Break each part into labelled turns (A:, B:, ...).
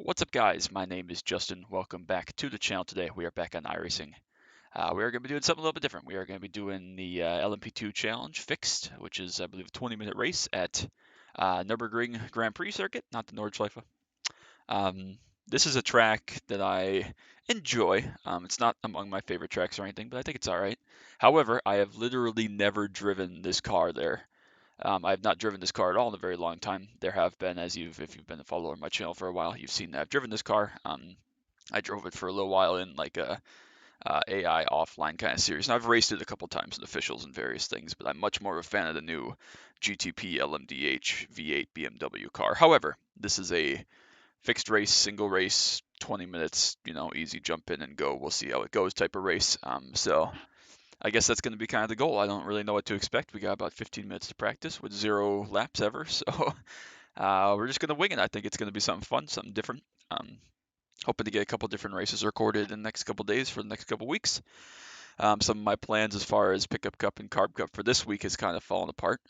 A: What's up, guys? My name is Justin. Welcome back to the channel. Today we are back on iRacing. We are going to be doing something a little bit different. We are going to be doing the LMP2 Challenge Fixed, which is, I believe, a 20-minute race at Nürburgring Grand Prix circuit, not the Nordschleife. This is a track that I enjoy. It's not among my favorite tracks or anything, but I think it's all right. However, I have literally never driven this car there. I have not driven this car at all in a very long time. There have been, if you've been a follower of my channel for a while, you've seen that I've driven this car. I drove it for a little while in like a AI offline kind of series, and I've raced it a couple times in officials and various things. But I'm much more of a fan of the new GTP LMDH V8 BMW car. However, this is a fixed race, single race, 20 minutes, easy jump in and go. We'll see how it goes type of race. So I guess that's going to be kind of the goal. I don't really know what to expect. We got about 15 minutes to practice with 0 laps ever, so we're just going to wing it. I think it's going to be something fun, something different. Hoping to get a couple different races recorded in the next couple days for the next couple weeks. Some of my plans as far as Pickup Cup and Carb Cup for this week has kind of fallen apart.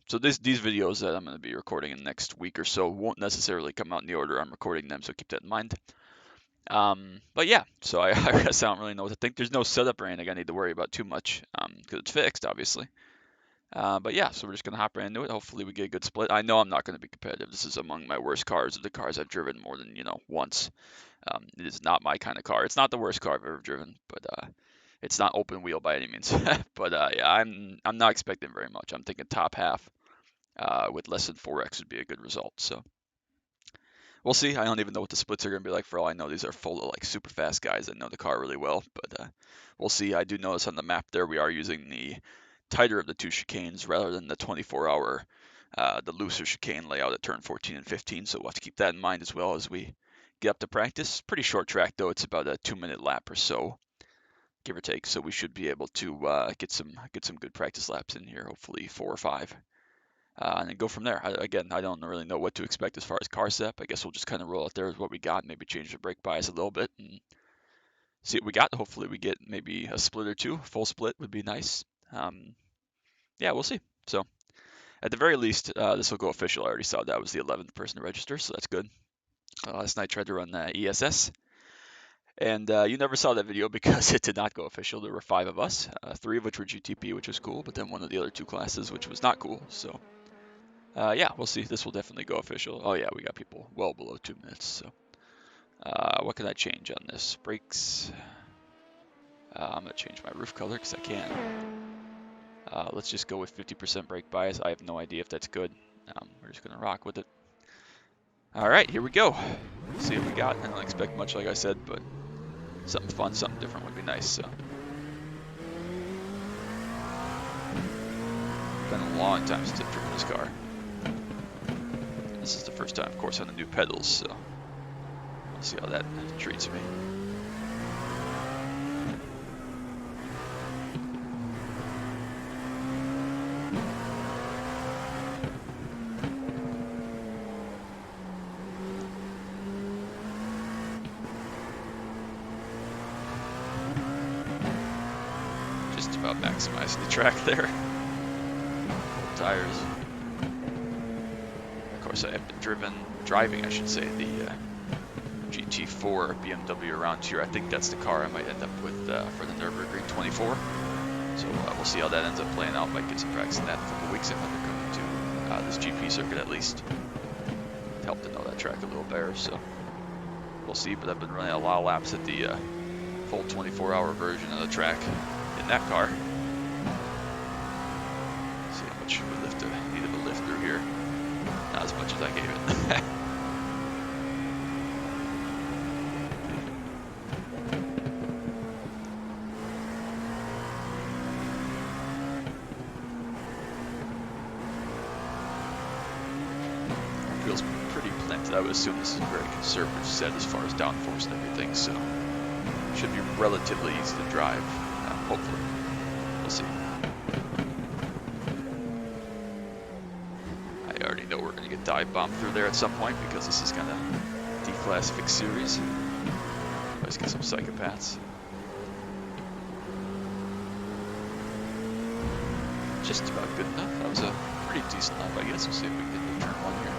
A: So these videos that I'm going to be recording in the next week or so won't necessarily come out in the order I'm recording them, so keep that in mind. But yeah, so I guess I don't really know what to think. There's no setup or anything I need to worry about too much because it's fixed, obviously. But yeah, so we're just going to hop right into it. Hopefully we get a good split. I know I'm not going to be competitive. This is among my worst cars of the cars I've driven more than, once. It is not my kind of car. It's not the worst car I've ever driven, but it's not open wheel by any means. But yeah, I'm not expecting very much. I'm thinking top half with less than 4x would be a good result. So we'll see. I don't even know what the splits are going to be like. For all I know, these are full of like super fast guys that know the car really well. But we'll see. I do notice on the map there we are using the tighter of the two chicanes rather than the 24-hour, the looser chicane layout at turn 14 and 15. So we'll have to keep that in mind as well as we get up to practice. Pretty short track though. It's about a 2-minute lap or so, give or take. So we should be able to get some good practice laps in here. Hopefully 4 or 5. And then go from there. Again, I don't really know what to expect as far as car setup. I guess we'll just kind of roll out there with what we got, maybe change the brake bias a little bit and see what we got. Hopefully we get maybe a split or two. Full split would be nice. Yeah, we'll see. So at the very least, this will go official. I already saw that was the 11th person to register, so that's good. Last night I tried to run ESS, and you never saw that video because it did not go official. There were 5 of us, 3 of which were GTP, which was cool, but then one of the other 2 classes, which was not cool. So yeah, we'll see. This will definitely go official. Oh yeah, we got people well below 2 minutes. So what can I change on this? Brakes. I'm gonna change my roof color because I can. Let's just go with 50% brake bias. I have no idea if that's good. We're just gonna rock with it. All right, here we go. See what we got. I don't expect much, like I said, but something fun, something different would be nice. So. Been a long time since I've driven this car. This is the first time, of course, on the new pedals, so we'll see how that treats me. Just about maximizing the track there. Full tires. Of course, I have been driving, I should say, the GT4 BMW around here. I think that's the car I might end up with for the Nürburgring 24. So we'll see how that ends up playing out. Might get some practice in that in a couple weeks if I'm coming to this GP circuit at least. Help to know that track a little better. So we'll see. But I've been running a lot of laps at the full 24-hour version of the track in that car. See how much we need of a lift through here. Not as much as I gave it. Feels pretty planted. I would assume this is a very conservative set as far as downforce and everything, so should be relatively easy to drive, hopefully. We'll see. I already know we're going to get dive bombed through there at some point because this is kind of D-class fixed series. Let's get some psychopaths. Just about good enough. That was a pretty decent lap, I guess. We'll see if we can get to turn 1 here.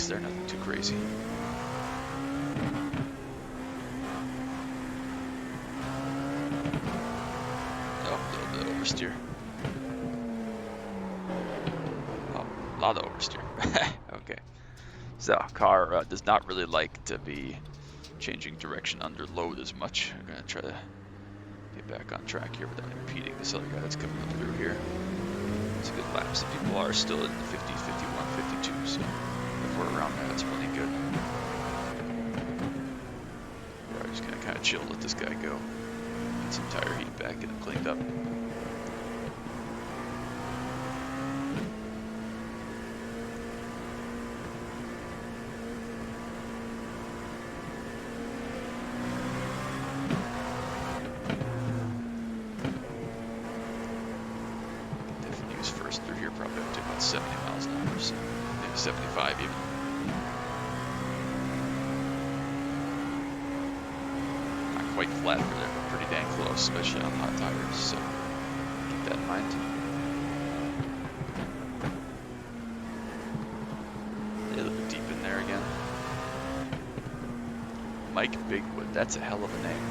A: fast there, nothing too crazy. Oh, a little bit of oversteer. Oh, a lot of oversteer. Okay. So, car does not really like to be changing direction under load as much. I'm going to try to get back on track here without impeding this other guy that's coming up through here. It's a good lap. Some people are still in the 50s, 51, 52, so if we're around that, it's really good. We're just going to kind of chill, let this guy go. Get some tire heat back, get him cleaned up. First through here, probably up to about 70 miles an hour, so maybe 75 even. Not quite flat through there, but pretty dang close, especially on hot tires, so keep that in mind. A little bit deep in there again. Mike Bigwood, that's a hell of a name.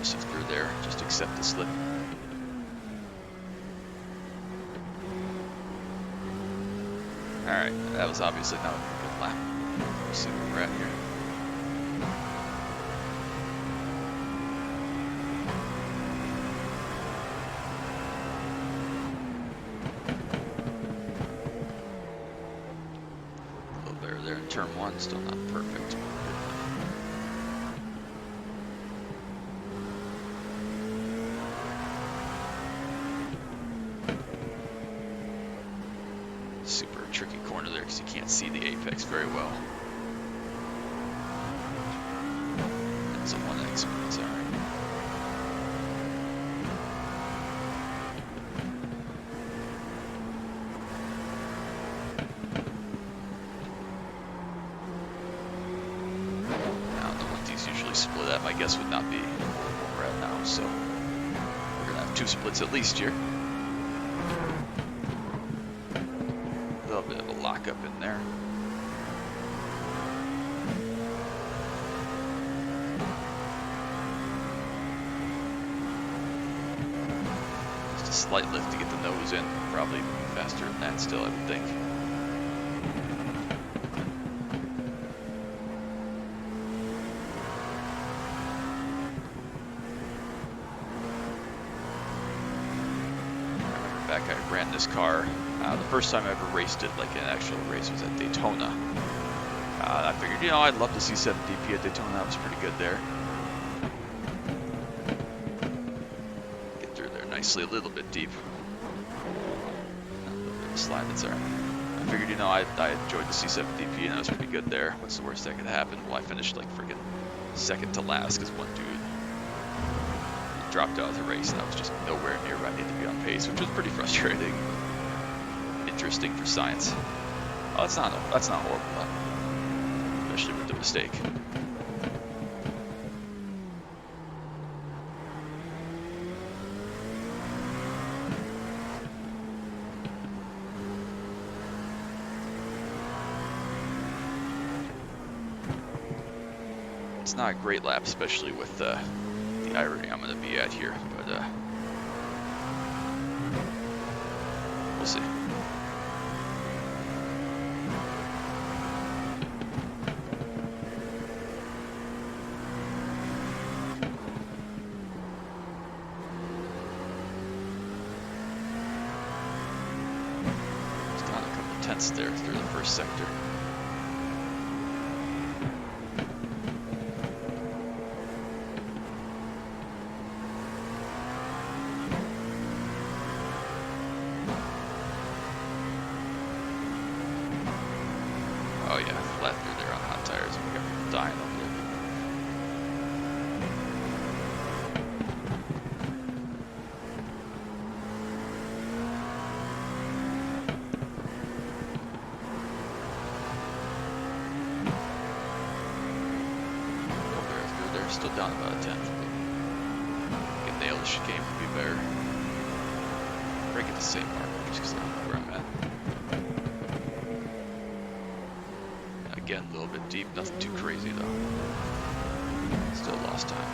A: Through there, just accept the slip. Alright, that was obviously not a good lap. Let's see where we're at here. A little better there in turn one, still not perfect. Super tricky corner there because you can't see the apex very well. That's a 1x, but it's alright. I don't know what these usually split at. My guess would not be where we're at now, so we're going to have 2 splits at least here. A little bit of a lockup in there. Just a slight lift to get the nose in. Probably faster than that still, I would think. I remember back I ran this car. The first time I ever raced it, like an actual race, was at Daytona. I figured, you know, I'd love to see 7DP at Daytona. That was pretty good there. Get through there nicely, a little bit deep. A little bit of a slide, that's alright. I figured, you know, I enjoyed the C7DP and that was pretty good there. What's the worst that could happen? Well, I finished like freaking second to last because one dude dropped out of the race and I was just nowhere near where I needed to be on pace, which was pretty frustrating. Interesting for science. Oh, that's not horrible, especially with the mistake. It's not a great lap, especially with the iRacing I'm going to be at here, but we'll see. There through the first sector. Oh yeah, flat through there on hot tires and we got people dying over there. still down about a tenth. Get nail the chicane would be better. Break at the same marker just because I don't know where I'm at. Again, a little bit deep, nothing too crazy though. Still lost time.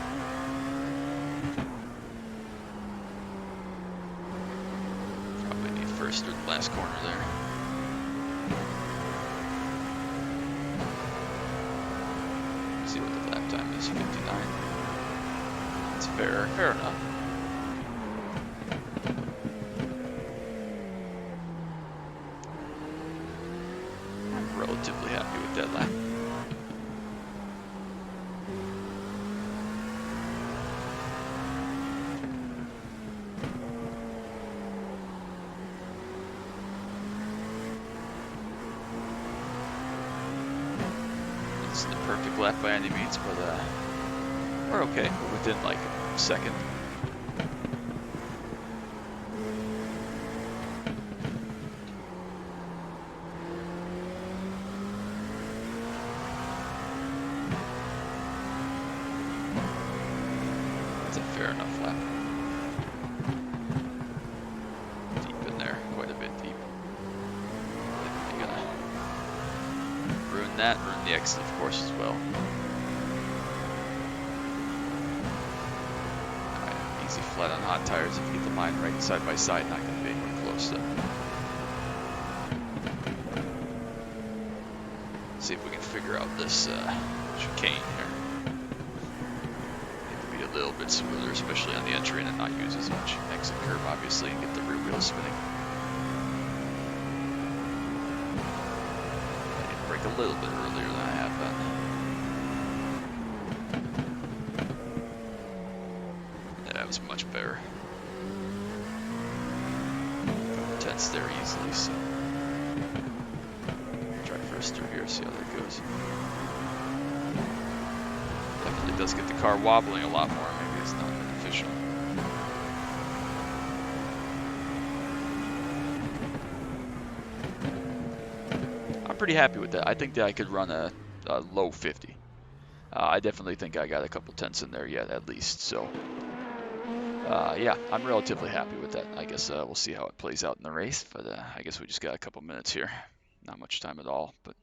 A: Probably need first or the last corner there. Let's see what the lap time is, 59. That's fair enough. I'm relatively happy with that lap. The perfect lap by any means, but we're okay. We're within like a second. That's a fair enough lap. Deep in there, quite a bit deep. You're gonna ruin that, ruin the exit of course as well. Alright, easy flat on hot tires if you get the line right side by side, not going to be anywhere close though. See if we can figure out this chicane here. Need to be a little bit smoother, especially on the entry, and not use as much exit curve obviously, and get the rear wheels spinning. A little bit earlier than I have been. Yeah, that was much better. Tenths there easily, so try first through here, see how that goes. Definitely does get the car wobbling a lot more, maybe it's not beneficial. Pretty happy with that. I think that I could run a low 50. I definitely think I got a couple tenths in there yet, at least. So, yeah, I'm relatively happy with that. I guess we'll see how it plays out in the race, but I guess we just got a couple minutes here. Not much time at all, but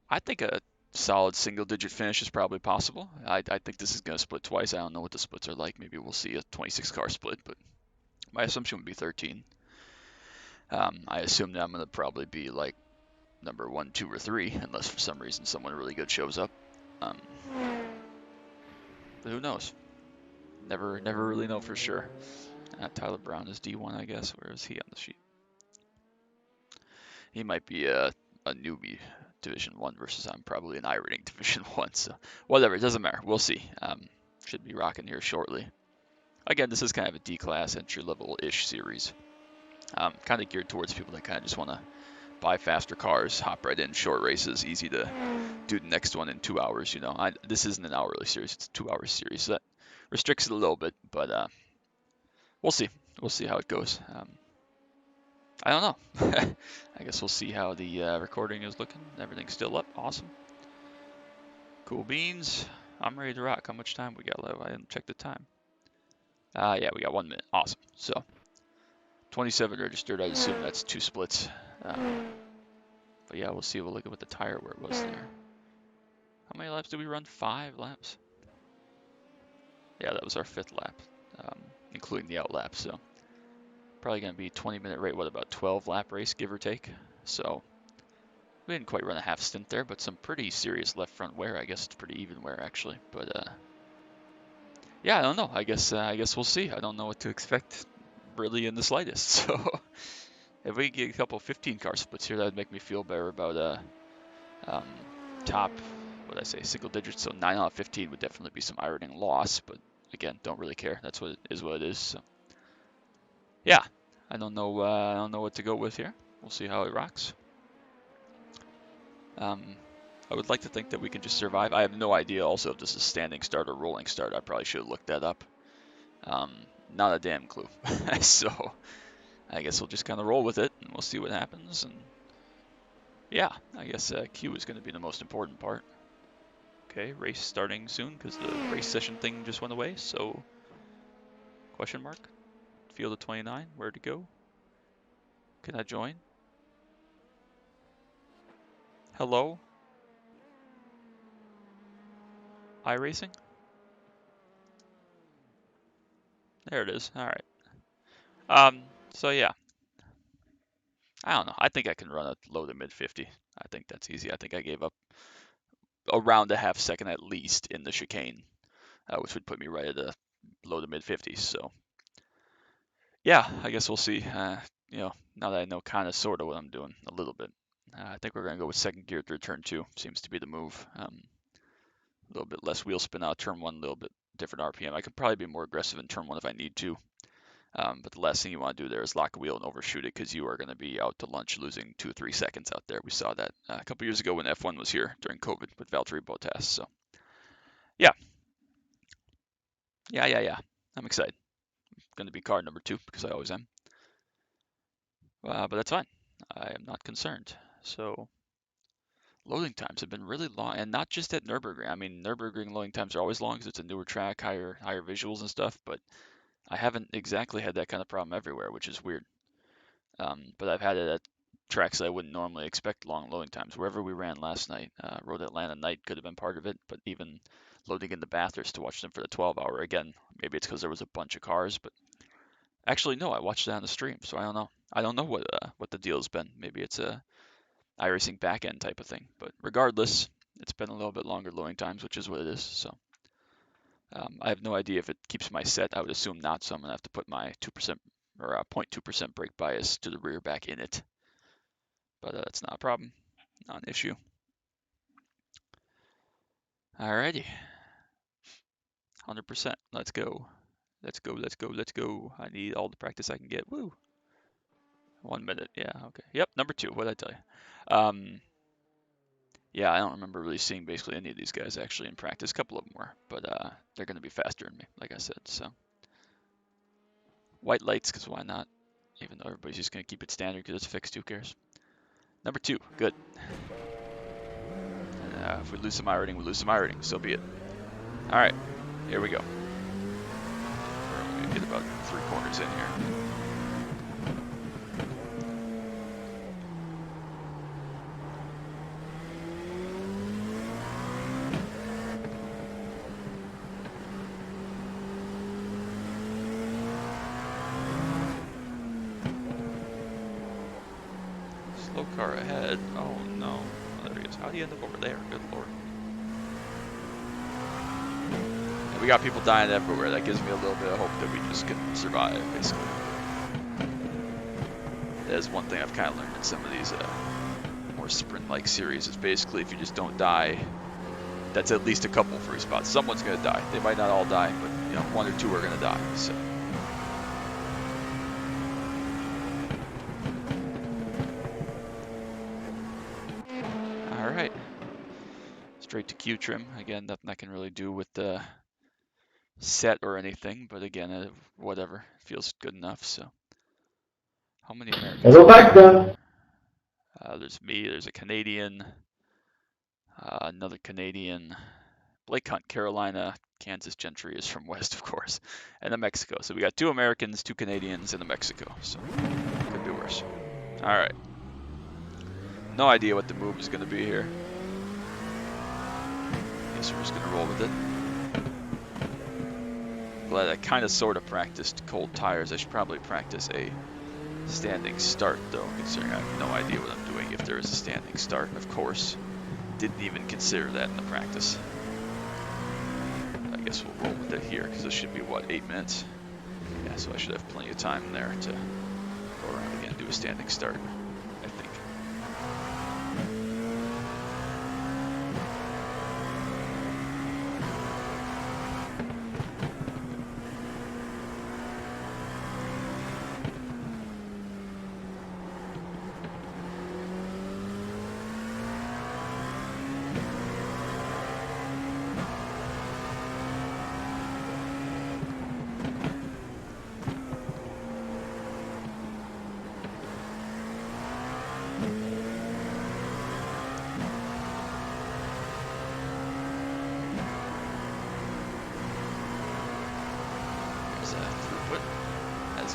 A: I think a solid single-digit finish is probably possible. I think this is going to split twice. I don't know what the splits are like. Maybe we'll see a 26-car split, but my assumption would be 13. I assume that I'm going to probably be like number 1, 2, or 3, unless for some reason someone really good shows up. But who knows? Never really know for sure. Tyler Brown is D1, I guess. Where is he on the sheet? He might be a newbie Division 1 versus I'm probably an iRacing Division 1. So whatever, it doesn't matter. We'll see. Should be rocking here shortly. Again, this is kind of a D-class entry-level-ish series. Kind of geared towards people that kind of just want to buy faster cars, hop right in, short races, easy to do the next one in 2 hours. You know, this isn't an hourly series; it's a 2-hour series. So that restricts it a little bit, but we'll see. We'll see how it goes. I don't know. I guess we'll see how the recording is looking. Everything's still up. Awesome. Cool beans. I'm ready to rock. How much time we got left? I didn't check the time. Yeah, we got 1 minute. Awesome. So 27 registered. I assume that's 2 splits. But yeah, we'll see. We'll look at what the tire wear was there. How many laps did we run? 5 laps? Yeah, that was our 5th lap, including the out lap. So probably going to be 20-minute rate. What, about 12 lap race, give or take? So we didn't quite run a half stint there, but some pretty serious left front wear. I guess it's pretty even wear actually. But yeah, I don't know. I guess we'll see. I don't know what to expect really in the slightest. So if we get a couple 15-car splits here, that would make me feel better about top, what did I say, single digits. So 9 out of 15 would definitely be some iRacing loss, but again, don't really care. That's what it is. So yeah, I don't know what to go with here. We'll see how it rocks. I would like to think that we can just survive. I have no idea also if this is standing start or rolling start. I probably should have looked that up. Not a damn clue. So I guess we'll just kind of roll with it and we'll see what happens. And yeah, I guess Q is going to be the most important part. Okay, race starting soon because the race session thing just went away. So, question mark? Field of 29, where to go? Can I join? Hello? iRacing? There it is. All right. So yeah, I don't know. I think I can run a low to mid 50. I think that's easy. I think I gave up around a half second at least in the chicane, which would put me right at the low to mid 50s. So yeah, I guess we'll see. You know, now that I know kind of sort of what I'm doing a little bit, I think we're gonna go with second gear through turn 2. Seems to be the move. A little bit less wheel spin out turn 1, a little bit different RPM. I could probably be more aggressive in turn 1 if I need to. But the last thing you want to do there is lock a wheel and overshoot it because you are going to be out to lunch losing 2 or 3 seconds out there. We saw that a couple years ago when F1 was here during COVID with Valtteri Bottas. So, yeah. I'm excited. Going to be car number 2 because I always am. But that's fine. I am not concerned. So, loading times have been really long, and not just at Nürburgring. I mean, Nürburgring loading times are always long because it's a newer track, higher visuals and stuff. But I haven't exactly had that kind of problem everywhere, which is weird. But I've had it at tracks that I wouldn't normally expect long loading times. Wherever we ran last night, Road Atlanta night could have been part of it, but even loading in the Bathurst to watch them for the 12-hour, again, maybe it's because there was a bunch of cars, but actually, no, I watched that on the stream, so I don't know. I don't know what the deal has been. Maybe it's a iRacing back-end type of thing, but regardless, it's been a little bit longer loading times, which is what it is, so. I have no idea if it keeps my set. I would assume not, so I'm going to have to put my 2% or 0.2% brake bias to the rear back in it. But that's not a problem, not an issue. Alrighty, 100%. Let's go. Let's go, let's go, let's go. I need all the practice I can get. Woo. 1 minute. Yeah, okay. Yep, number 2. What did I tell you? Yeah, I don't remember really seeing basically any of these guys actually in practice. A couple of them were, but they're going to be faster than me, like I said. So white lights, because why not? Even though everybody's just going to keep it standard because it's fixed. Who cares? Number 2, good. If we lose some iRating, we lose some iRating. So be it. All right, here we go. We're going to get about 3 corners in here. Slow car ahead. Oh no. Oh, there he is. How do you end up over there? Good lord. And we got people dying everywhere. That gives me a little bit of hope that we just can survive, basically. That's one thing I've kind of learned in some of these more sprint-like series is basically if you just don't die, that's at least a couple free spots. Someone's going to die. They might not all die, but you know, 1 or 2 are going to die. So. All right. Straight to Q trim. Again, nothing I can really do with the set or anything, but again, whatever. Feels good enough, so. How many Americans?
B: Hello back then.
A: There's me, there's a Canadian, another Canadian, Blake Hunt, Carolina, Kansas Gentry is from West, of course, and a Mexico. So we got 2 Americans, 2 Canadians, and a Mexico, so could be worse. All right. No idea what the move is going to be here. Guess we're just going to roll with it. Glad I kind of sort of practiced cold tires. I should probably practice a standing start though, considering I have no idea what I'm doing if there is a standing start. Of course, didn't even consider that in the practice. I guess we'll roll with it here because this should be what, 8 minutes? Yeah, so I should have plenty of time there to go around again and do a standing start, I think.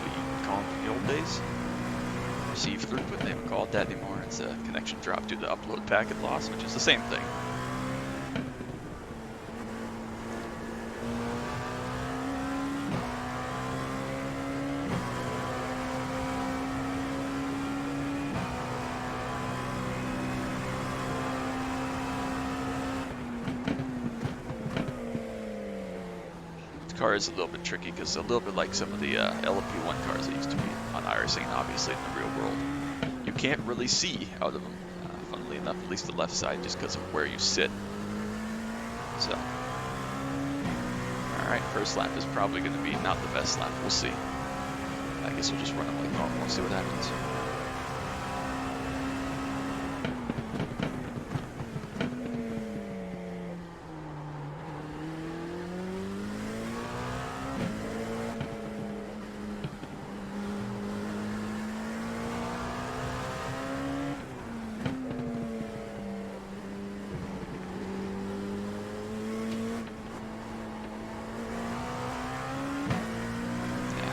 A: as we call them from the old days. Receive throughput, they haven't called that anymore. It's a connection drop due to upload packet loss, which is the same thing. Car is a little bit tricky because a little bit like some of the LMP1 cars that used to be on iRacing, and obviously in the real world, you can't really see out of them, funnily enough, at least the left side, just because of where you sit. So, alright, first lap is probably going to be not the best lap, we'll see. I guess we'll just run them like normal and see what happens.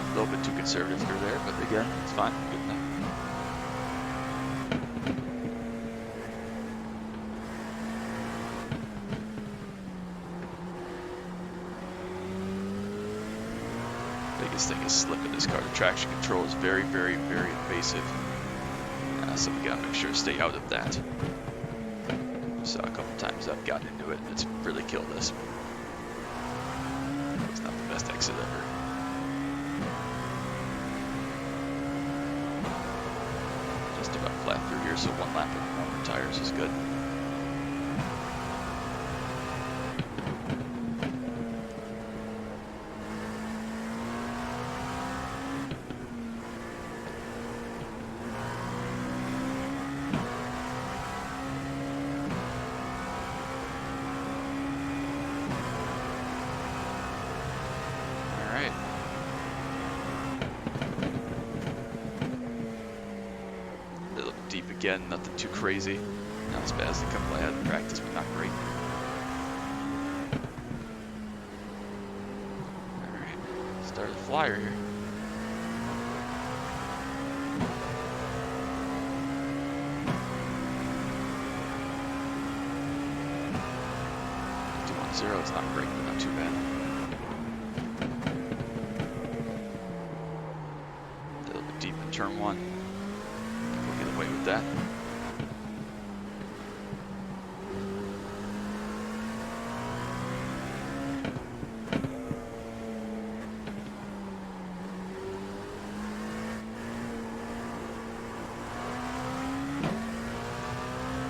A: A little bit too conservative through there, but again, it's fine. Good enough. Biggest thing is slipping this car. The traction control is very, very, very invasive. So we gotta make sure to stay out of that. So a couple times I've gotten into it and it's really killed us. It's not the best exit ever. Just about flat through here, so one lap of warmer tires is good. Deep again, nothing too crazy. Not as bad as the couple I had in practice, but not great. Alright, start the flyer here. Zero, it's not great, but not too bad. A little bit deep in turn one. We'll get away with that.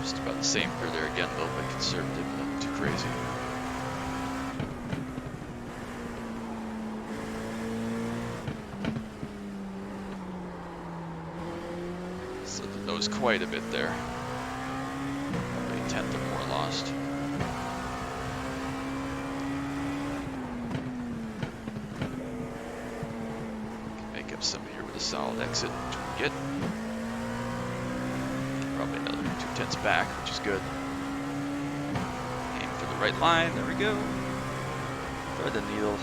A: Just about the same through there again, a little bit conservative, but not too crazy. Nose quite a bit there. Probably a tenth or more lost. Can make up some here with a solid exit, which we get. Probably another 2/10 back, which is good. Aim for the right line, there we go. Thread the needle.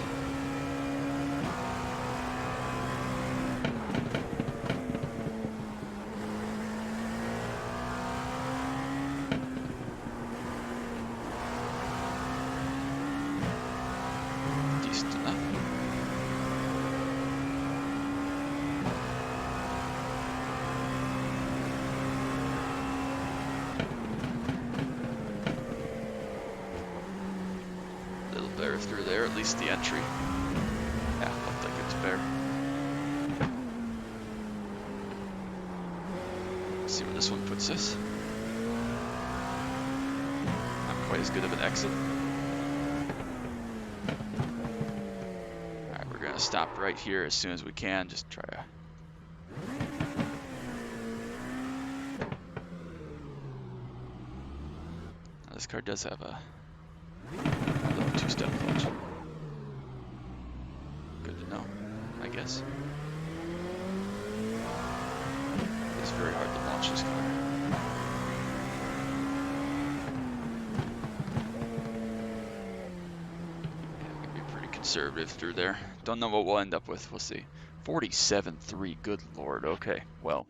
A: Bear through there, at least the entry. Yeah, looked like it was bare. Let's see where this one puts us. Not quite as good of an exit. Alright, we're gonna stop right here as soon as we can, just try to now, this car does have a two-step clutch. Good to know, I guess. It's very hard to launch this car. Yeah, I'm gonna be pretty conservative through there. Don't know what we'll end up with, we'll see. 47.3, good lord. Okay, well,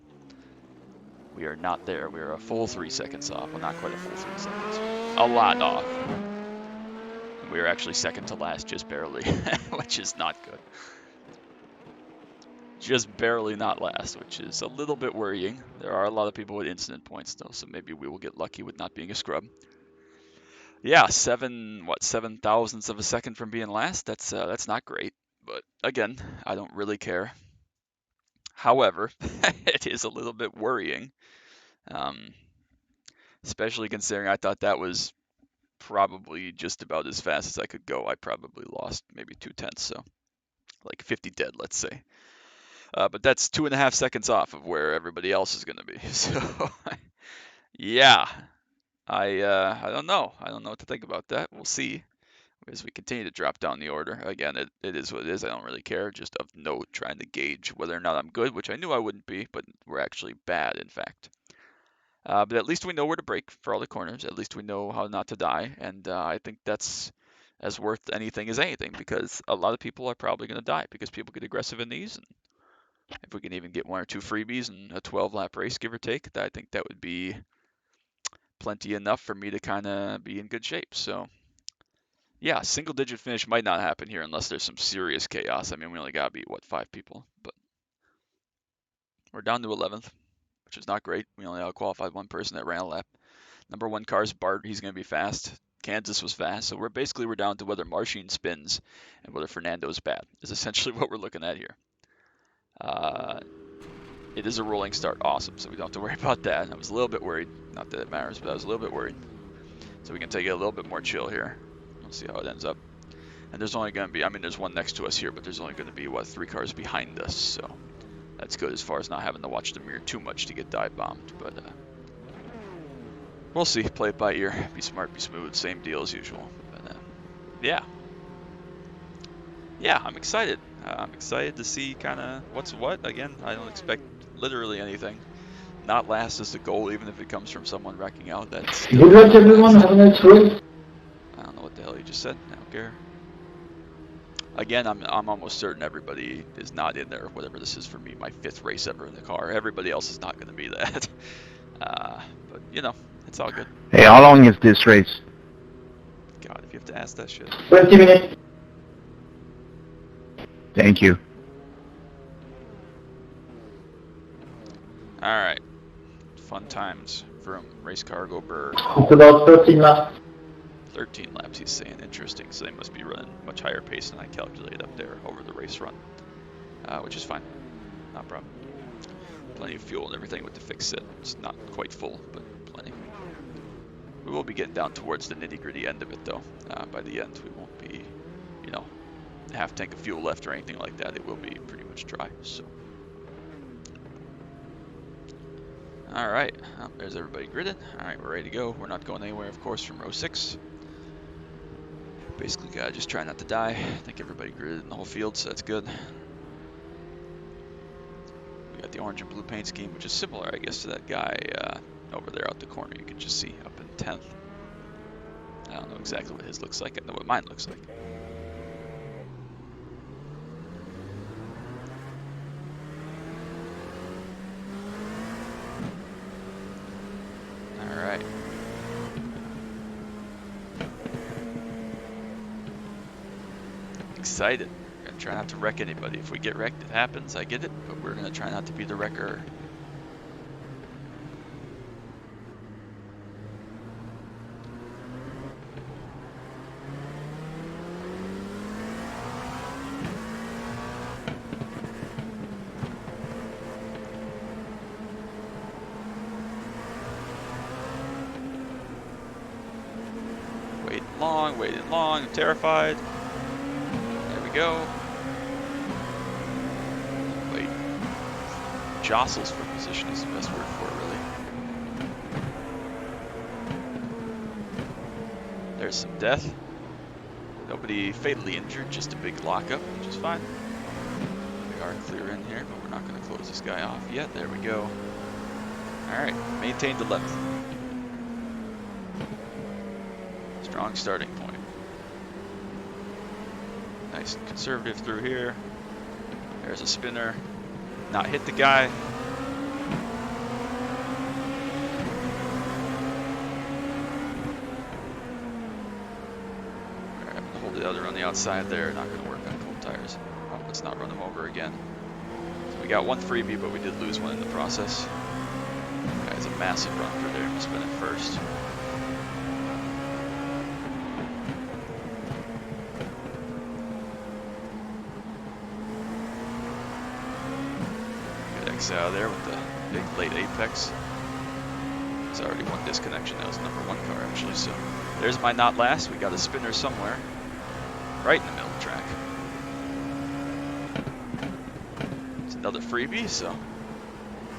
A: we are not there. We are a full 3 seconds off. Well, not quite a full 3 seconds. A lot off. And we are actually second to last, just barely, which is not good. Just barely not last, which is a little bit worrying. There are a lot of people with incident points, though, so maybe we will get lucky with not being a scrub. Yeah, 7 thousandths of a second from being last. That's not great, but again, I don't really care. However, it is a little bit worrying, especially considering I thought that was probably just about as fast as I could go. I probably lost maybe 2/10, so like 50 dead, let's say. But that's 2.5 seconds off of where everybody else is going to be. So, yeah, I don't know. I don't know what to think about that. We'll see as we continue to drop down the order. Again, it is what it is. I don't really care. Just of note, trying to gauge whether or not I'm good, which I knew I wouldn't be, but we're actually bad, in fact. But at least we know where to brake for all the corners. At least we know how not to die, and I think that's as worth anything as anything, because a lot of people are probably going to die because people get aggressive in these. And if we can even get 1 or 2 freebies in a 12-lap race, give or take, I think that would be plenty enough for me to kind of be in good shape. So, yeah, single-digit finish might not happen here unless there's some serious chaos. I mean, we only got to beat, what, 5 people? But we're down to 11th, which is not great. We only out-qualified 1 person that ran a lap. Number 1 car is Bart. He's going to be fast. Kansas was fast. So we're down to whether Marcin spins and whether Fernando is bad, is essentially what we're looking at here. It is a rolling start. Awesome. So we don't have to worry about that. I was a little bit worried. Not that it matters, but I was a little bit worried. So we can take it a little bit more chill here. We'll see how it ends up. And there's only going to be, I mean, there's one next to us here, but there's only going to be, what, 3 cars behind us. So that's good as far as not having to watch the mirror too much to get dive bombed. But we'll see. Play it by ear. Be smart, be smooth. Same deal as usual. But yeah. Yeah, I'm excited. I'm excited to see kind of what's what. Again, I don't expect literally anything. Not last is the goal, even if it comes from someone wrecking out. That's
B: good luck, everyone. Have a nice race.
A: I don't know what the hell you just said. I don't care. Again, I'm almost certain everybody is not in there. Whatever this is for me, my 5th race ever in the car. Everybody else is not going to be that. But you know, it's all good.
C: Hey, how long is this race?
A: God, if you have to ask that shit.
B: 20 minutes.
C: Thank you.
A: All right. Fun times from Race Cargo Bird.
B: It's about 13 laps.
A: 13 laps, he's saying. Interesting. So they must be running much higher pace than I calculated up there over the race run, which is fine. Not a problem. Plenty of fuel and everything with the fixed set. It's not quite full, but plenty. We will be getting down towards the nitty-gritty end of it, though. By the end, we won't be, you know, half tank of fuel left or anything like that. It will be pretty much dry. So, all right, there's everybody gridded. All right, we're ready to go. We're not going anywhere, of course, from row 6. Basically, gotta just try not to die. I think everybody gridded in the whole field, so that's good. We got the orange and blue paint scheme, which is similar, I guess, to that guy over there out the corner. You can just see up in 10th. I don't know exactly what his looks like. I know what mine looks like. All right. Excited. We're gonna try not to wreck anybody. If we get wrecked, it happens. I get it, but we're gonna try not to be the wrecker. Waiting long, I'm terrified. There we go. Wait. Jostles for position is the best word for it, really. There's some death. Nobody fatally injured, just a big lockup, which is fine. We are clear in here, but we're not going to close this guy off yet. There we go. Alright, maintained 11th. Strong starting point. Nice and conservative through here. There's a spinner. Not hit the guy. Alright, I'm gonna hold the other on the outside there. Not gonna work on cold tires. Oh, let's not run them over again. So we got one freebie, but we did lose one in the process. Guy's a massive run through there. I'm gonna spin it first. Out of there with the big late apex. It's already one disconnection. That was the #1 car actually. So there's my not last. We got a spinner somewhere, right in the middle of the track. It's another freebie, so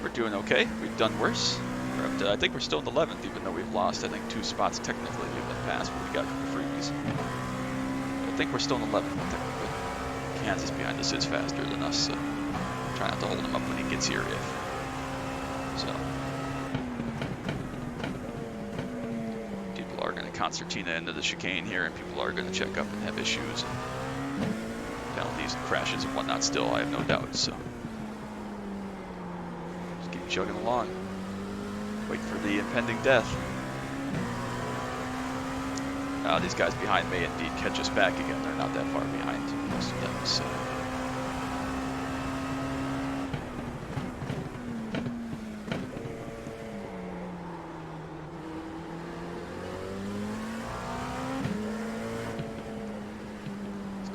A: we're doing okay. We've done worse. We're up to, I think we're still in 11th, even though we've lost. I think 2 spots technically. We've been passed, but we got a couple freebies. I think we're still in 11th technically. Kansas behind us is faster than us, so try not to hold him up when he gets here if. So. People are going to concertina into the chicane here, and people are going to check up and have issues and penalties and crashes and whatnot still, I have no doubt. So. Just keep chugging along. Wait for the impending death. These guys behind may indeed catch us back again. They're not that far behind most of them, so.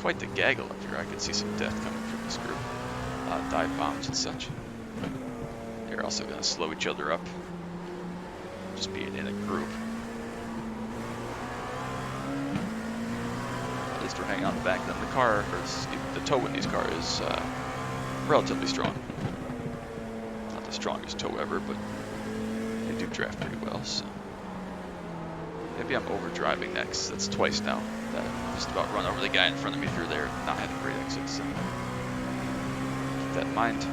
A: Quite the gaggle up here. I can see some death coming from this group. A lot of dive bombs and such. They're also going to slow each other up. Just being in a group. At least we're hanging on the back of them. The car, or the tow in these cars is relatively strong. Not the strongest tow ever, but they do draft pretty well. So maybe I'm overdriving next. That's twice now. That just about run over the guy in front of me through there, not having great exits. So keep that in mind.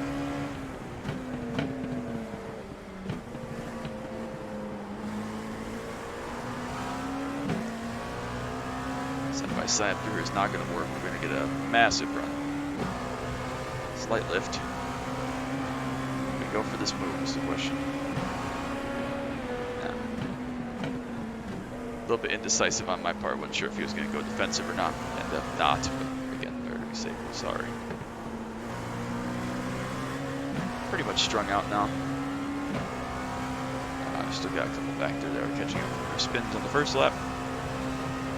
A: Side by side through here is not going to work. We're going to get a massive run. Slight lift. We go for this move is the question. A little bit indecisive on my part. Wasn't sure if he was going to go defensive or not. Ended up not, but again, better to be safe than sorry. Pretty much strung out now. Still got a couple back there that were catching up from their spins on the first lap.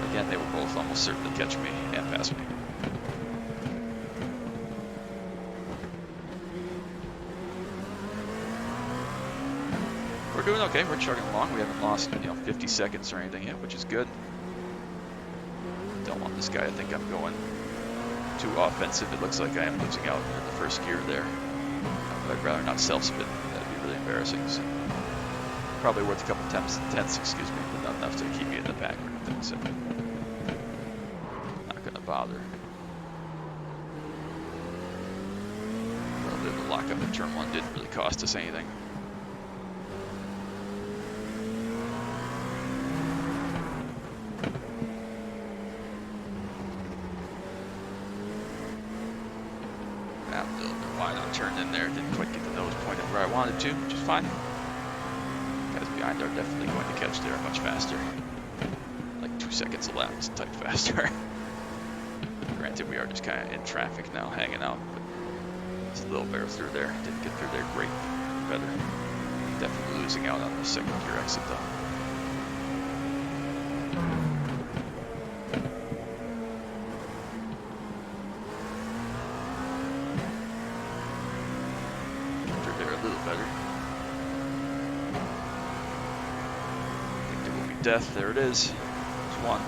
A: Again, they were both almost certain to catch me and pass me. We're doing okay. We're chugging along. We haven't lost, 50 seconds or anything yet, which is good. Don't want this guy to think I'm going too offensive. It looks like I am losing out in the first gear there. But I'd rather not self-spin. That'd be really embarrassing. So probably worth a couple tenths, excuse me, but not enough to keep me in the back or anything. So not gonna bother. A little bit of a lockup in turn 1 didn't really cost us anything. Turned in there, didn't quite get the nose pointed where I wanted to, which is fine. Guys behind are definitely going to catch there much faster. Like 2 seconds a lap, it's a type faster. Granted, we are just kind of in traffic now, hanging out, but it's a little barrel through there. Didn't get through there great, better. Definitely losing out on the second gear exit though. Death, there it is. There's one.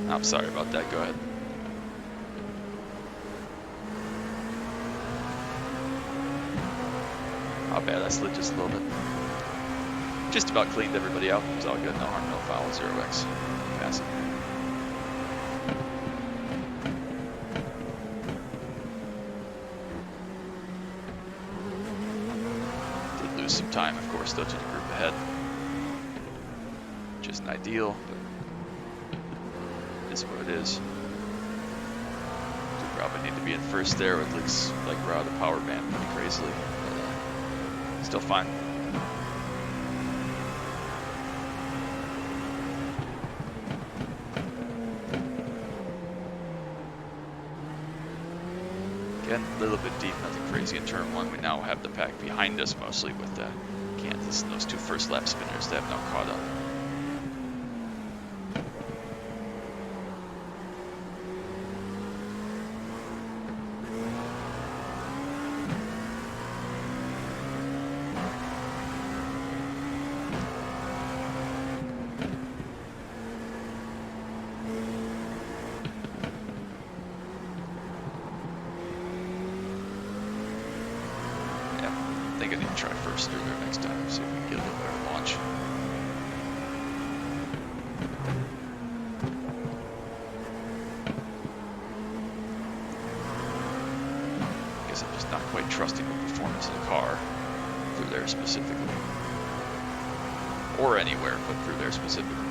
A: I'm sorry about that, go ahead. Not bad, I slid just a little bit. Just about cleaned everybody out. It was all good, no harm, no foul, 0x. Pass it. Some time, of course, though, to the group ahead. which isn't ideal, but it is what it is. We probably need to be in first there with leaks like we're out of the power band pretty crazily, but still fine. Again, a little bit deep, nothing crazy in turn one. We now have the pack behind us mostly with Kansas and those two first lap spinners that have now caught up. I think I need to try first through there next time, see if we can get a little better launch. I guess I'm just not quite trusting the performance of the car through there specifically. Or anywhere, but through there specifically.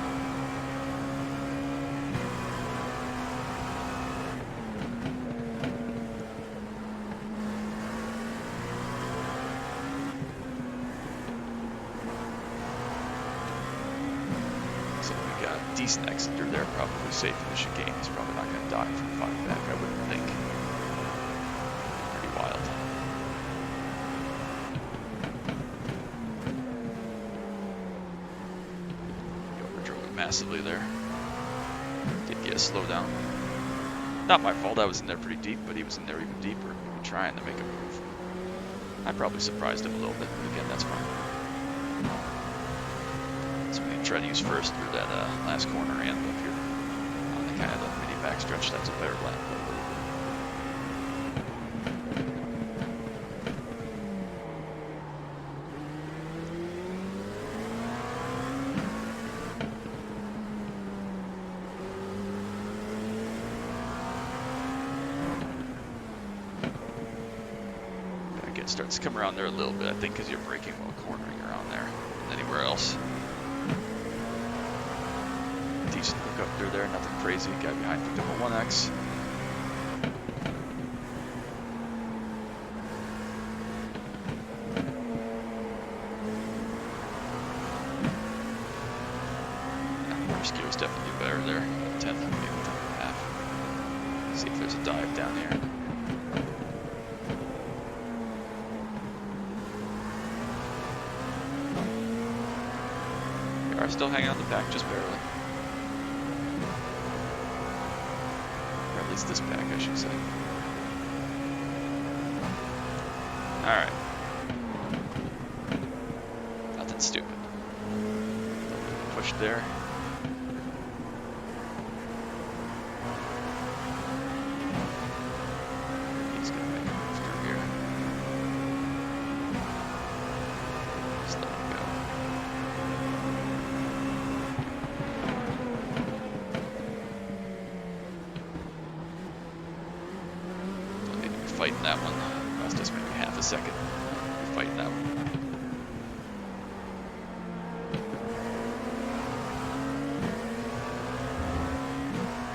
A: Decent exit through there, probably safe in the chicane. He's probably not going to die from 5 back, I wouldn't think. Pretty wild. He overdrove it massively there. Did get a slowdown. Not my fault, I was in there pretty deep, but he was in there even deeper, maybe trying to make a move. I probably surprised him a little bit, but again, that's fine. So we can try to use first through that last corner and up here on the kind of the mini backstretch. That's a better lap. Again, starts to come around there a little bit, I think, because you're braking while cornering around there than anywhere else. Decent hook up through there, nothing crazy. Guy behind picked up a 1X. First gear is definitely better there. 10, maybe 10.5. See if there's a dive down here. We are still hanging on the back, just barely. At least this pack, I should say. Alright. Nothing stupid. Push there. He's gonna make a move through here. Just let him go. Fighting that one. Cost us maybe half a second. Fighting that one.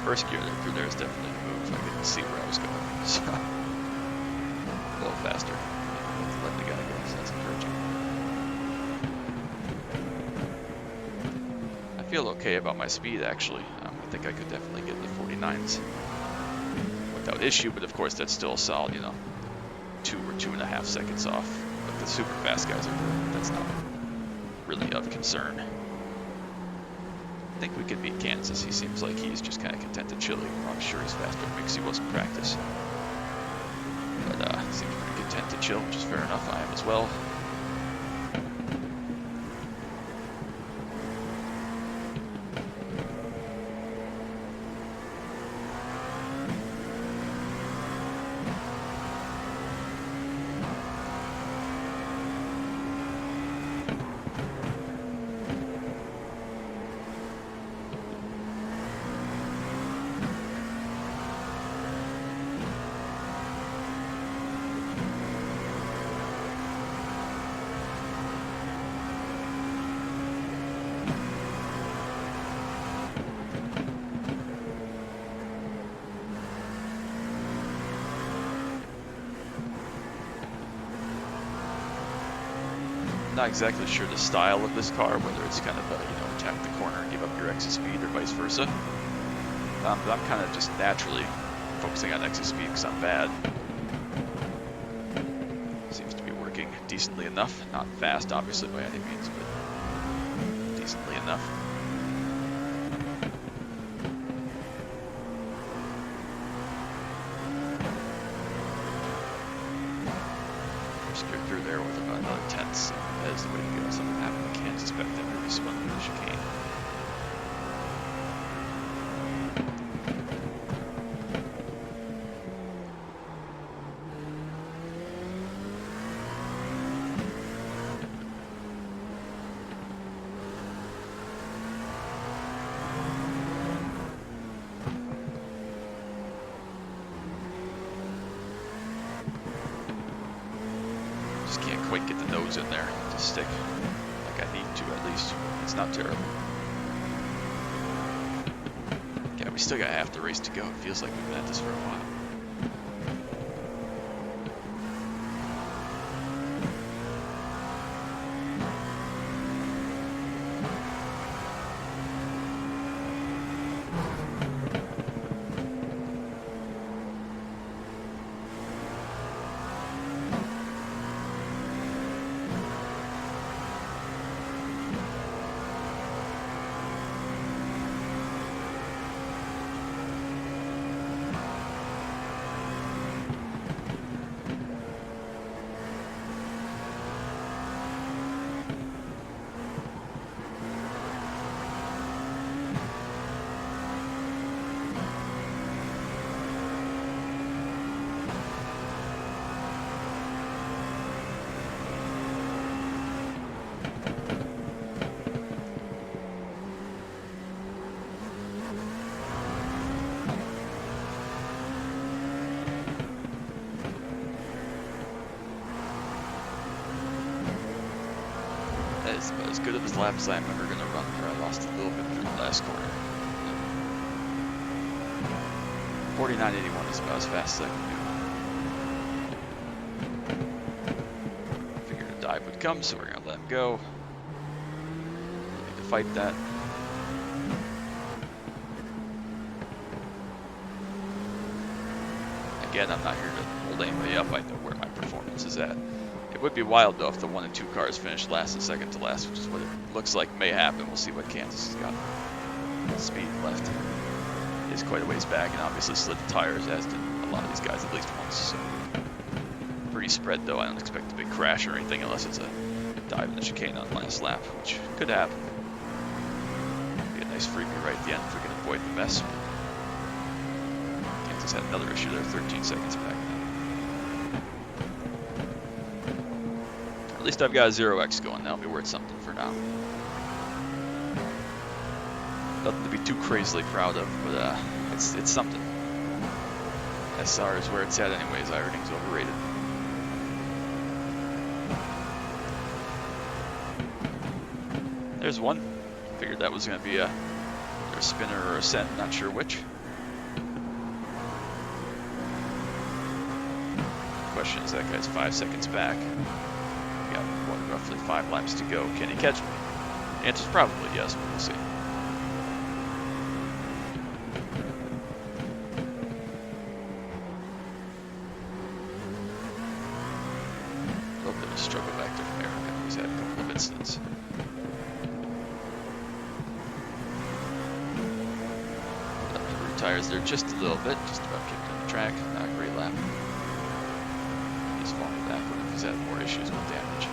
A: First gear through there is definitely a move. I didn't see where I was going, so a little faster. Let the guy go, so that's encouraging. I feel okay about my speed actually. I think I could definitely get in the 49s. Without issue, but of course that's still a solid, 2 or 2.5 seconds off. But the super fast guys are good. That's not really of concern. I think we could beat Kansas. He seems like he's just kind of content to chill. I'm sure he's faster because he wasn't practice. But seems pretty content to chill, which is fair enough. I am as well. I'm not exactly sure the style of this car, whether it's kind of a, attack the corner and give up your exit speed or vice versa. But I'm kind of just naturally focusing on exit speed because I'm bad. Seems to be working decently enough. Not fast, obviously, by any means, but decently enough. Steer through there with about another tenth, so that is the way to go. Something happened, I can't expect them to be spun through the chicane. Can't quite get the nose in there to stick like I need to, at least. It's not terrible. Yeah, we still got half the race to go. It feels like we've been at this for a while. That is about as good of a lap as I'm ever going to run there. I lost a little bit through the last corner. 49.81 is about as fast as I can do. Figured a dive would come, so we're going to let him go. Don't need to fight that. Again, I'm not here to hold anybody up. I know where my performance is at. It would be wild, though, if the 1 and 2 cars finished last and second to last, which is what it looks like may happen. We'll see what Kansas has got. Speed left is quite a ways back, and obviously slid the tires, as did a lot of these guys at least once. So pretty spread, though. I don't expect a big crash or anything unless it's a dive in the chicane on the last lap, which could happen. Be a nice freebie right at the end if we can avoid the mess. Kansas had another issue there, 13 seconds back. At least I've got a 0x going. That'll be worth something for now. Nothing to be too crazily proud of, but it's something. SR is where it's at anyways. iRacing's overrated. There's one. Figured that was going to be a spinner or a send, not sure which. Question is, that guy's 5 seconds back. We got roughly 5 laps to go. Can he catch me? The answer's probably yes, but we'll see. A little bit of struggle back there from Eric. He's had a couple of incidents. Up the rear tires there just a little bit, just about kicked on the track. Not a great lap. He's falling backward if he's had more issues with damage.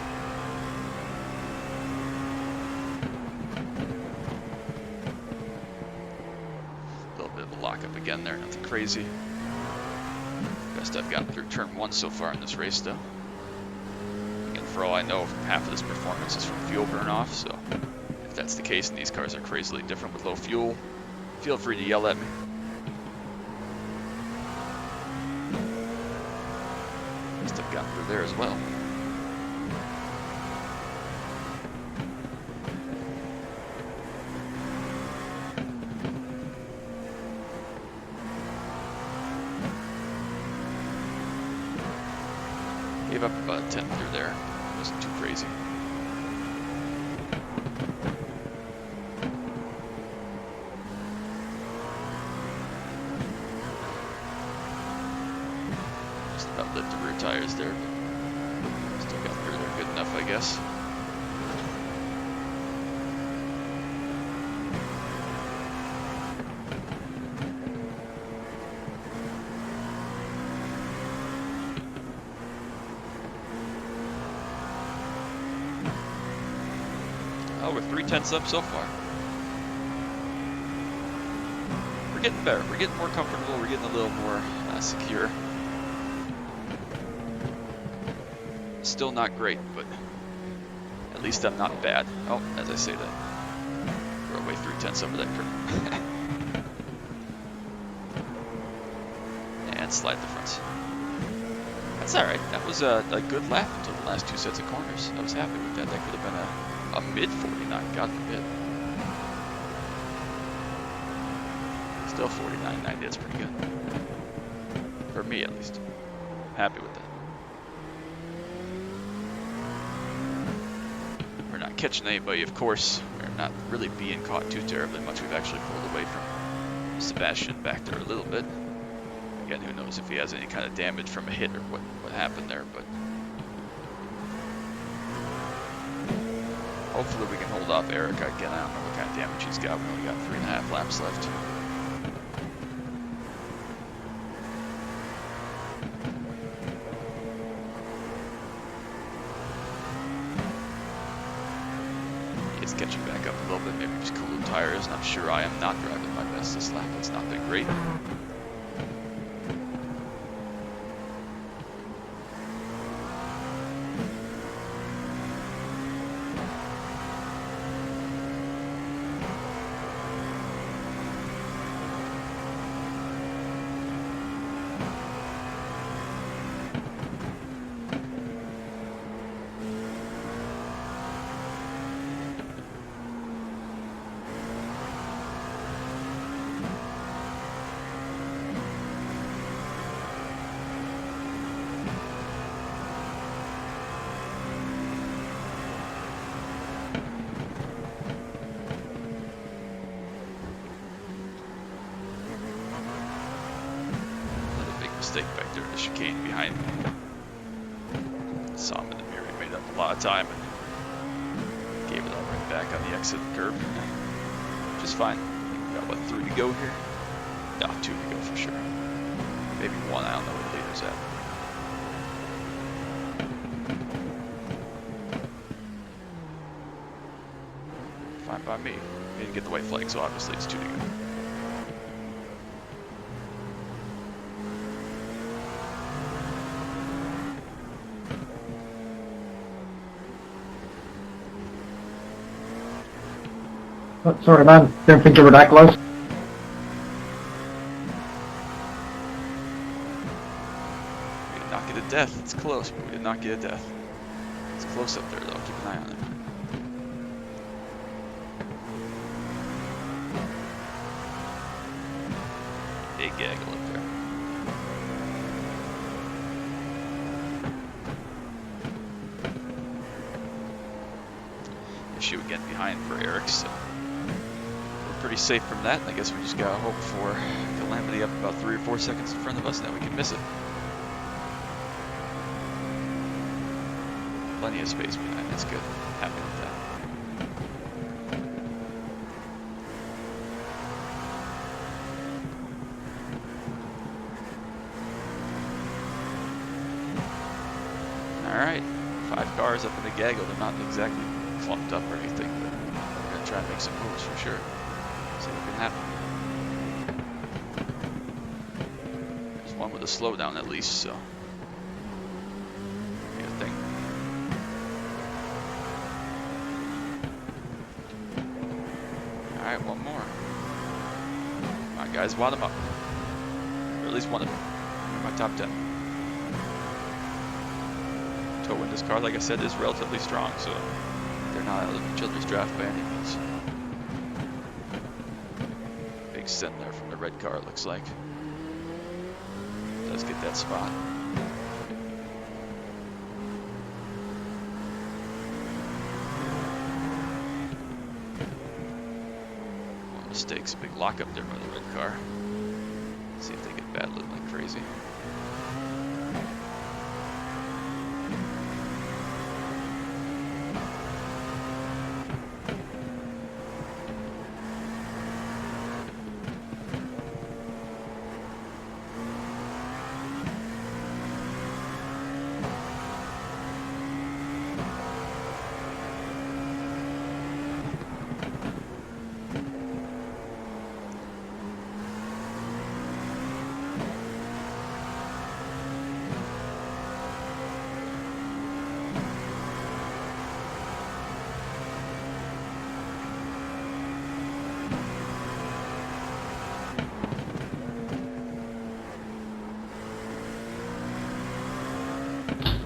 A: A little bit of a lockup again there, nothing crazy. Best I've gotten through turn 1 so far in this race, though. Again, for all I know, half of this performance is from fuel burn off, so if that's the case and these cars are crazily different with low fuel, feel free to yell at me. Best I've gotten through there as well. Gave up about a 10th through there. Wasn't too crazy. there, but still got through there good enough, I guess. Oh, we're 3/10 up so far. We're getting better. We're getting more comfortable. We're getting a little more secure. Still not great, but at least I'm not bad. Oh, as I say that, we're away 3/10 over that curve. And slide the fronts. That's all right. That was a good lap until the last 2 sets of corners. I was happy with that. That could have been a mid 49, God forbid. Still 49.90, that's pretty good. For me, at least. I'm happy with that. We're not catching anybody, of course. We're not really being caught too terribly much. We've actually pulled away from Sebastian back there a little bit. Again, who knows if he has any kind of damage from a hit or what happened there, but hopefully we can hold off Eric again. I don't know what kind of damage he's got. We only got 3.5 laps left. He's catching back up a little bit, maybe just cooling tires, and I'm sure I am not driving my best this lap. It's not been great. Mistake back there in the chicane behind me. Saw him in the mirror, he made up a lot of time and gave it all right back on the exit of the curb. Which is fine. I think we've got, what, 3 to go here? No, 2 to go for sure. Maybe 1, I don't know where the leader's at. Fine by me. We didn't get the white flag, so obviously it's 2 to go.
B: Oh, sorry, man. Didn't think you were that close.
A: We did not get a death. It's close, but we did not get a death. It's close up there, though. Keep an eye on it. Big gaggle up there. Issue again behind for Eric, so pretty safe from that. I guess we just gotta hope for Calamity up about 3 or 4 seconds in front of us, and then we can miss it. Plenty of space behind. That's good. Happy with that. All right, 5 cars up in the gaggle. They're not exactly clumped up or anything, but we're gonna try and make some moves for sure. See what can happen. There's one with a slowdown at least, so be a thing. Alright, one more. Come on guys, wad them up. Or at least one of them. In my top 10. Tow in this car, like I said, is relatively strong, so they're not out of each other's draft by any means. Big send there from the red car, it looks like. Does get that spot. One mistakes, big lockup there by the red car. See if they get battling like crazy.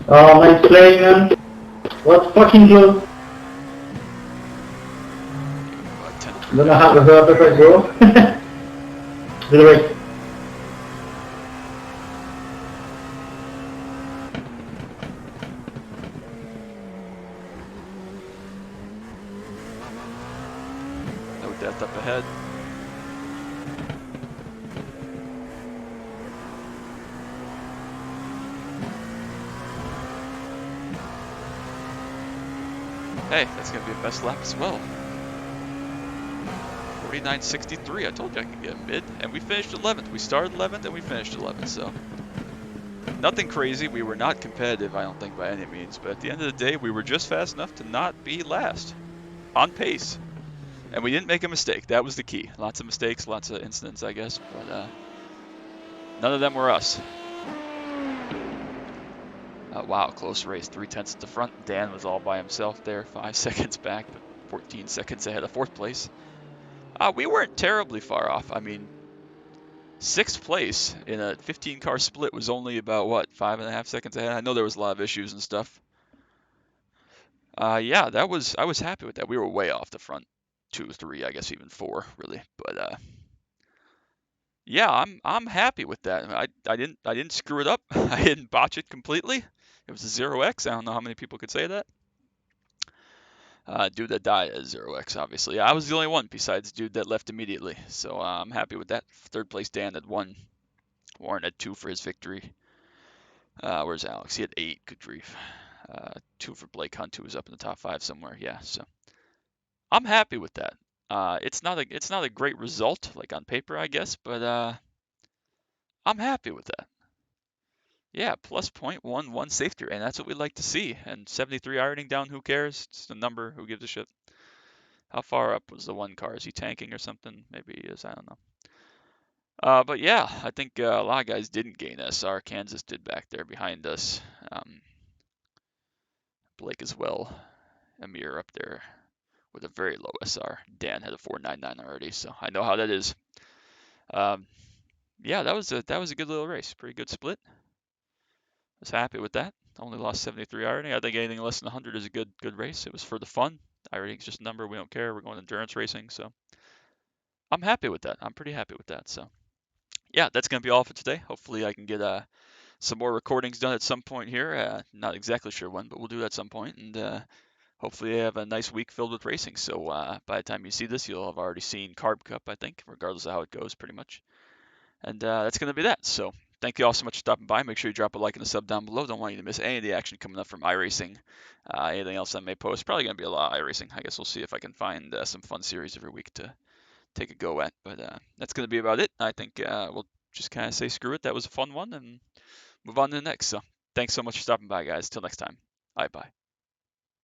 B: Oh, nice play, man. What's fucking close?
A: About 10
B: I don't know how to hurt if I go. To the right.
A: No death up ahead. Hey, that's going to be a best lap as well. 49.63. I told you I could get mid, and we finished 11th. We started 11th and we finished 11th, so nothing crazy. We were not competitive, I don't think, by any means, but at the end of the day, we were just fast enough to not be last. On pace. And we didn't make a mistake. That was the key. Lots of mistakes, lots of incidents, I guess, but none of them were us. Wow, close race. 3/10 at the front. Dan was all by himself there, 5 seconds back, but 14 seconds ahead of 4th place. We weren't terribly far off. I mean, 6th place in a 15-car split was only about, what, 5.5 seconds ahead? I know there was a lot of issues and stuff. Yeah, I was happy with that. We were way off the front 2, 3, I guess even 4, really. But yeah, I'm happy with that. I didn't screw it up. I didn't botch it completely. It was a 0x. I don't know how many people could say that. Dude that died at 0x, obviously. I was the only one besides dude that left immediately. So I'm happy with that. 3rd place Dan had 1. Warren had 2 for his victory. Where's Alex? He had 8. Good grief. 2 for Blake Hunt, who was up in the top 5 somewhere. Yeah, so I'm happy with that. It's not a great result, like on paper, I guess, but I'm happy with that. Yeah, plus 0.11 safety rate, and that's what we like to see. And 73 ironing down, who cares? It's a number, who gives a shit? How far up was the one car? Is he tanking or something? Maybe he is, I don't know. But yeah, I think a lot of guys didn't gain SR. Kansas did back there behind us. Blake as well. Amir up there with a very low SR. Dan had a 4.99 already, so I know how that is. Yeah, that was a good little race. Pretty good split. Was happy with that. Only lost 73 ironing. I think anything less than 100 is a good race. It was for the fun. Ironing's just a number. We don't care. We're going endurance racing, so I'm happy with that. I'm pretty happy with that. So yeah, that's gonna be all for today. Hopefully I can get some more recordings done at some point here. Not exactly sure when, but we'll do that at some point. And hopefully I have a nice week filled with racing. So by the time you see this, you'll have already seen Carb Cup, I think, regardless of how it goes, pretty much. And that's going to be that. So thank you all so much for stopping by. Make sure you drop a like and a sub down below. Don't want you to miss any of the action coming up from iRacing. Anything else I may post. Probably going to be a lot of iRacing. I guess we'll see if I can find some fun series every week to take a go at. But that's going to be about it. I think we'll just kind of say screw it. That was a fun one and move on to the next. So thanks so much for stopping by, guys. Till next time. Bye-bye.